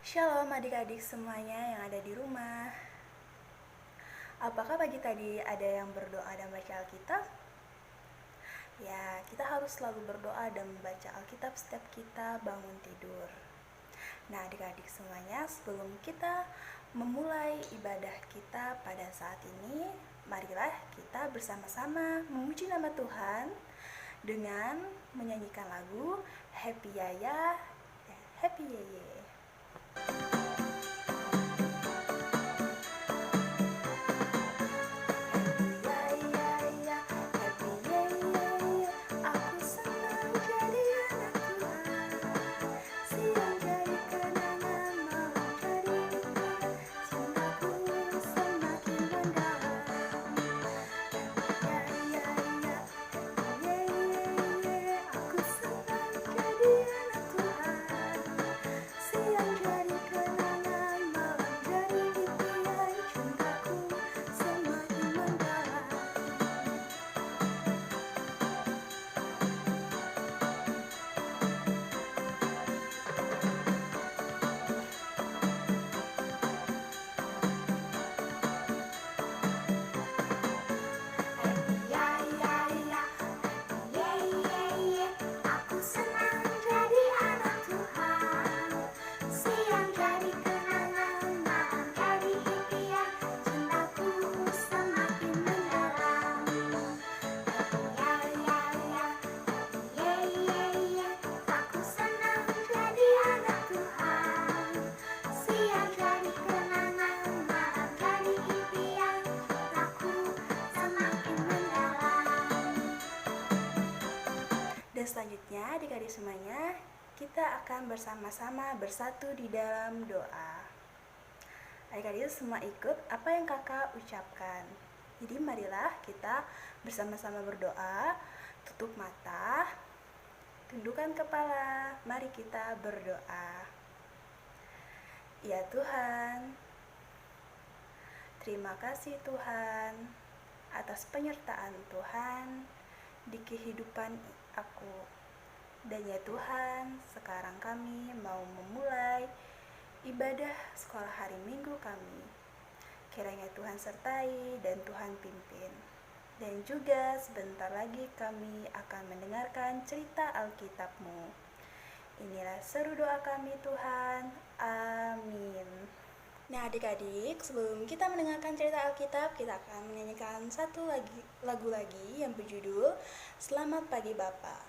Shalom adik-adik semuanya yang ada di rumah. Apakah pagi tadi ada yang berdoa dan baca Alkitab? Ya, kita harus selalu berdoa dan membaca Alkitab setiap kita bangun tidur. Nah, adik-adik semuanya, sebelum kita memulai ibadah kita pada saat ini, marilah kita bersama-sama memuji nama Tuhan dengan menyanyikan lagu Happy Yaya, Happy Yeye. Dan selanjutnya adik-adik semuanya, kita akan bersama-sama bersatu di dalam doa. Adik-adik semua ikut apa yang kakak ucapkan. Jadi marilah kita bersama-sama berdoa, tutup mata, tundukkan kepala, mari kita berdoa. Ya Tuhan, terima kasih Tuhan atas penyertaan Tuhan di kehidupan aku. Dan ya Tuhan, sekarang kami mau memulai ibadah sekolah hari Minggu kami. Kiranya Tuhan sertai dan Tuhan pimpin. Dan juga sebentar lagi kami akan mendengarkan cerita Alkitab-Mu. Inilah seru doa kami Tuhan. Amin. Nah adik-adik, sebelum kita mendengarkan cerita Alkitab, kita akan menyanyikan satu lagu lagi yang berjudul Selamat Pagi Bapa.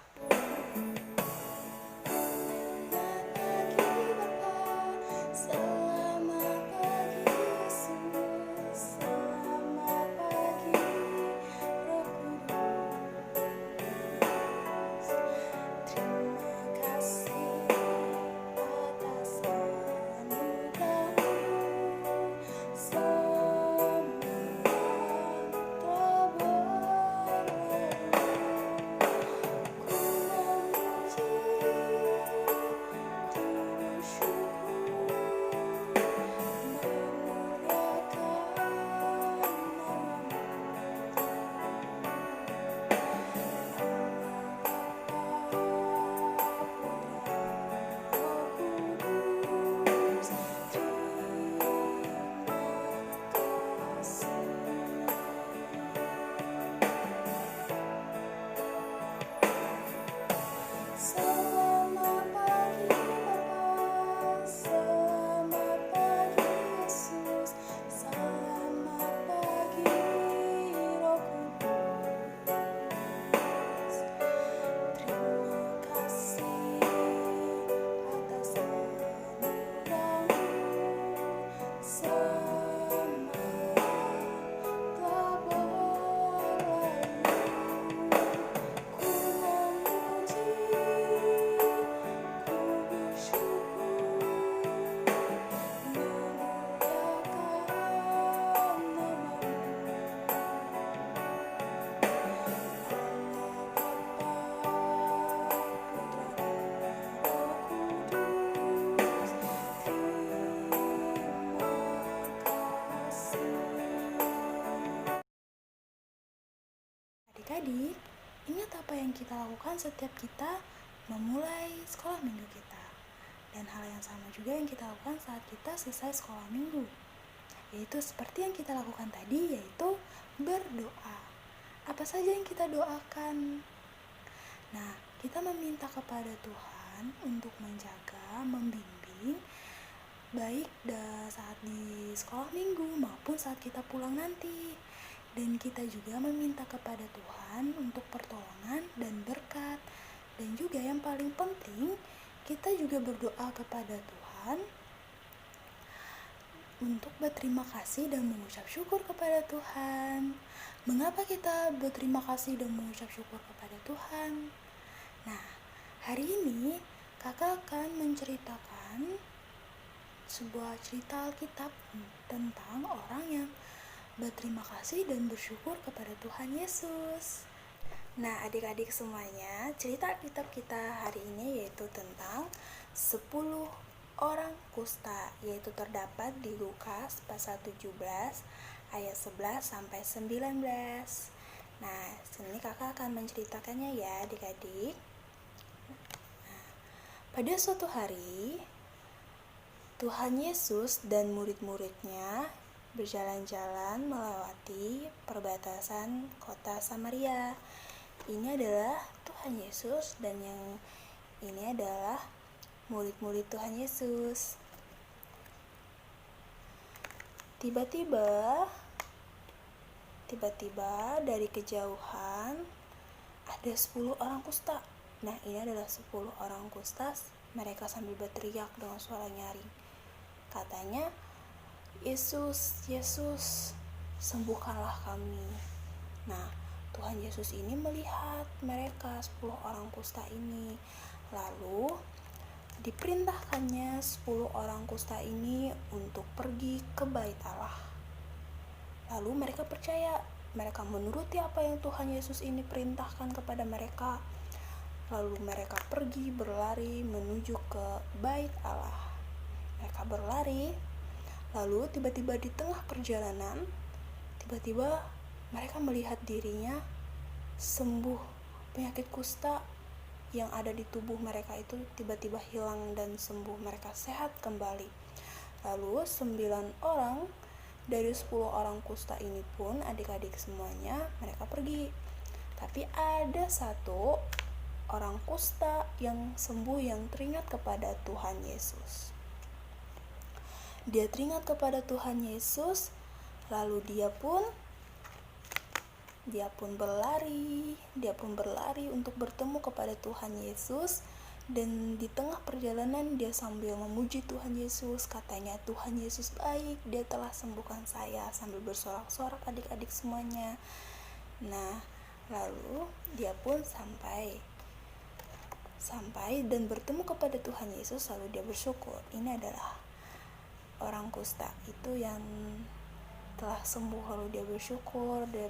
Adik-adik, ingat apa yang kita lakukan setiap kita memulai sekolah minggu kita. Dan hal yang sama juga yang kita lakukan saat kita selesai sekolah minggu, yaitu seperti yang kita lakukan tadi, yaitu berdoa. Apa saja yang kita doakan? Nah, kita meminta kepada Tuhan untuk menjaga, membimbing, baik saat di sekolah minggu maupun saat kita pulang nanti. Dan kita juga meminta kepada Tuhan untuk pertolongan dan berkat. Dan juga yang paling penting, kita juga berdoa kepada Tuhan untuk berterima kasih dan mengucap syukur kepada Tuhan. Mengapa kita berterima kasih dan mengucap syukur kepada Tuhan? Nah, hari ini kakak akan menceritakan sebuah cerita Alkitab tentang orang yang berterima kasih dan bersyukur kepada Tuhan Yesus. Nah, adik-adik semuanya, cerita Alkitab kita hari ini yaitu tentang 10 orang kusta, yaitu terdapat di Lukas pasal 17 ayat 11 sampai 19. Nah, sini kakak akan menceritakannya ya adik-adik. Pada suatu hari, Tuhan Yesus dan murid-muridnya berjalan-jalan melewati perbatasan kota Samaria. Ini adalah Tuhan Yesus dan yang ini adalah murid-murid Tuhan Yesus. Tiba-tiba dari kejauhan ada 10 orang kusta. Nah, ini adalah 10 orang kusta. Mereka sambil berteriak dengan suara nyaring. Katanya, Yesus, Yesus, sembuhkanlah kami. Nah, Tuhan Yesus ini melihat mereka 10 orang kusta ini. Lalu diperintahkannya 10 orang kusta ini untuk pergi ke bait Allah. Lalu mereka percaya, mereka menuruti apa yang Tuhan Yesus ini perintahkan kepada mereka. Lalu mereka pergi berlari menuju ke bait Allah. Mereka berlari, lalu tiba-tiba di tengah perjalanan, tiba-tiba mereka melihat dirinya sembuh. Penyakit kusta yang ada di tubuh mereka itu tiba-tiba hilang dan sembuh. Mereka sehat kembali. Lalu 9 orang dari 10 orang kusta ini pun, adik-adik semuanya, mereka pergi. Tapi ada satu orang kusta yang sembuh yang teringat kepada Tuhan Yesus. Dia teringat kepada Tuhan Yesus, lalu dia pun berlari untuk bertemu kepada Tuhan Yesus. Dan di tengah perjalanan dia sambil memuji Tuhan Yesus. Katanya, Tuhan Yesus baik, dia telah sembuhkan saya, sambil bersorak-sorak adik-adik semuanya. Nah, lalu dia pun sampai dan bertemu kepada Tuhan Yesus, lalu dia bersyukur. Ini adalah orang kusta itu yang telah sembuh, lalu dia bersyukur, dia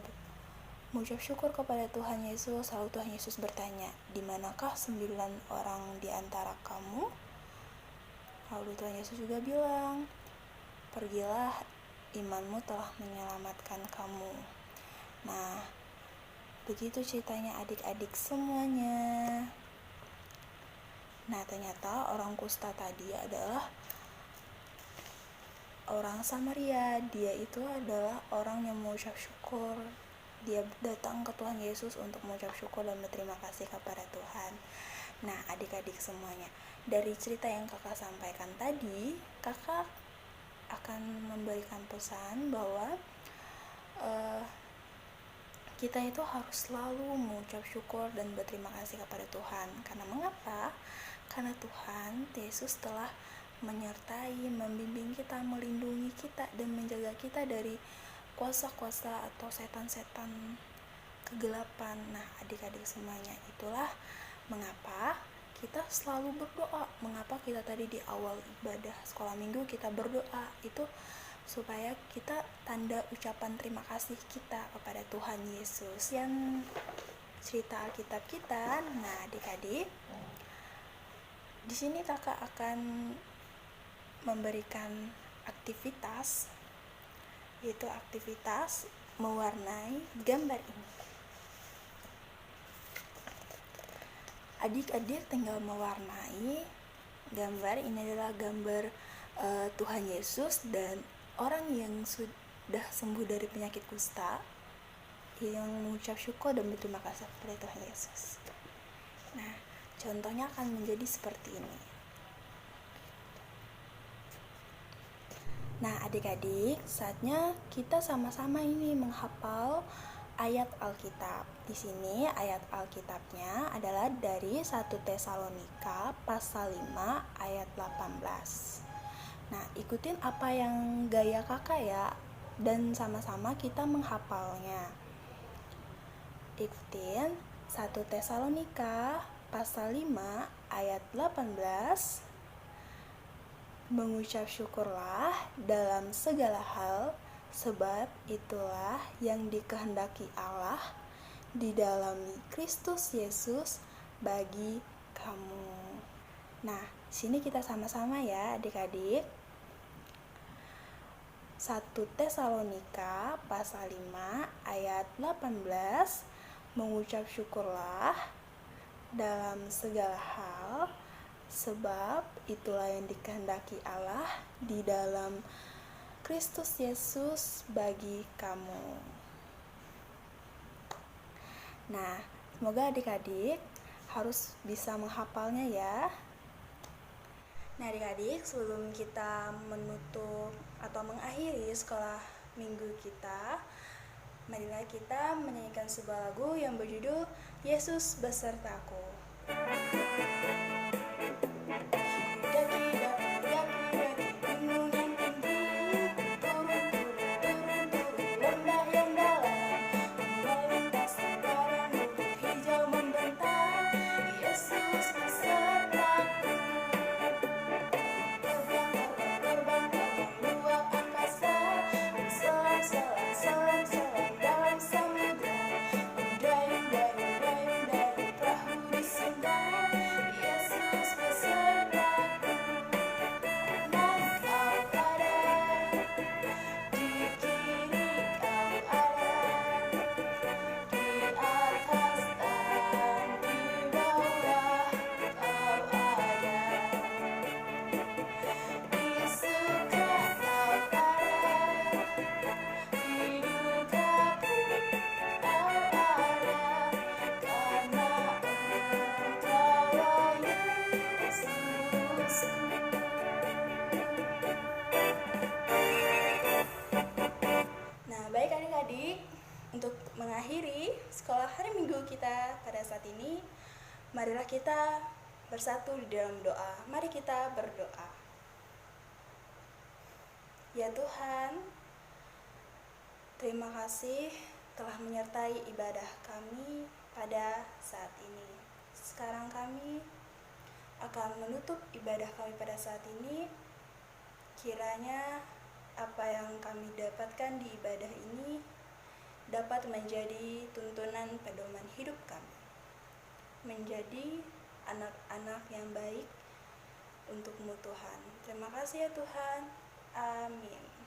mengucap syukur kepada Tuhan Yesus. Lalu Tuhan Yesus bertanya, di manakah 9 orang di antara kamu? Lalu Tuhan Yesus juga bilang, pergilah, imanmu telah menyelamatkan kamu. Nah, begitu ceritanya adik-adik semuanya. Nah, ternyata orang kusta tadi adalah orang Samaria. Dia itu adalah orang yang mengucap syukur. Dia datang ke Tuhan Yesus untuk mengucap syukur dan berterima kasih kepada Tuhan. Nah, adik-adik semuanya, dari cerita yang kakak sampaikan tadi, kakak akan memberikan pesan bahwa kita itu harus selalu mengucap syukur dan berterima kasih kepada Tuhan. Karena mengapa? Karena Tuhan Yesus telah menyertai, membimbing kita, melindungi kita, dan menjaga kita dari kuasa-kuasa atau setan-setan kegelapan. Nah, adik-adik semuanya, itulah mengapa kita selalu berdoa. Mengapa kita tadi di awal ibadah sekolah minggu kita berdoa, itu supaya kita tanda ucapan terima kasih kita kepada Tuhan Yesus. Yang cerita Alkitab kita. Nah, adik-adik, di sini kakak akan memberikan aktivitas, yaitu aktivitas mewarnai gambar ini. Adik-adik tinggal mewarnai Gambar ini adalah gambar Tuhan Yesus dan orang yang sudah sembuh dari penyakit kusta yang mengucap syukur dan berterima kasih kepada Tuhan Yesus. Nah, contohnya akan menjadi seperti ini. Nah, adik-adik, saatnya kita sama-sama ini menghafal ayat Alkitab. Di sini ayat Alkitabnya adalah dari 1 Tesalonika pasal 5 ayat 18. Nah, ikutin apa yang gaya kakak ya, dan sama-sama kita menghafalnya. Ikutin 1 Tesalonika pasal 5 ayat 18. Mengucap syukurlah dalam segala hal, sebab itulah yang dikehendaki Allah di dalam Kristus Yesus bagi kamu. Nah, sini kita sama-sama ya adik-adik. 1 Tesalonika pasal 5 ayat 18. Mengucap syukurlah dalam segala hal, sebab itulah yang dikehendaki Allah di dalam Kristus Yesus bagi kamu. Nah, semoga adik-adik harus bisa menghafalnya ya. Nah adik-adik, sebelum kita menutup atau mengakhiri sekolah minggu kita, marilah kita menyanyikan sebuah lagu yang berjudul Yesus Besertaku. Untuk mengakhiri sekolah hari Minggu kita pada saat ini, marilah kita bersatu di dalam doa. Mari kita berdoa. Ya Tuhan, terima kasih telah menyertai ibadah kami pada saat ini. Sekarang kami akan menutup ibadah kami pada saat ini. Kiranya apa yang kami dapatkan di ibadah ini dapat menjadi tuntunan pedoman hidup kami, menjadi anak-anak yang baik untuk-Mu Tuhan. Terima kasih ya Tuhan. Amin.